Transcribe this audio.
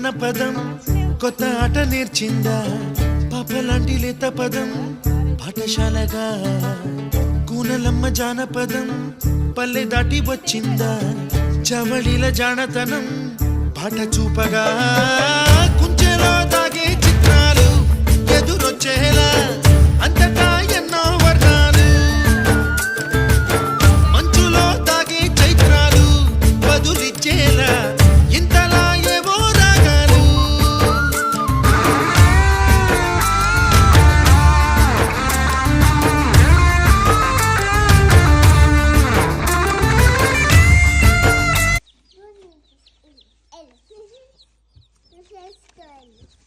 జానపదం కొత్త ఆట నేర్చిందా పాపలాంటి లేత పదం పాఠశాలగా కూనలమ్మ జానపదం పల్లె దాటి వచ్చిందా చవళిల జానతనం పాట చూపగా కుంచెలో దాగే చిత్రాలు ఎదురొచ్చేలా అంతటా ఎన్నో వర్ణాలు మంచులో దాగే చైత్రాలు బదులిచ్చేలా ఇంతలా ఏవో రాగాలు Let's go.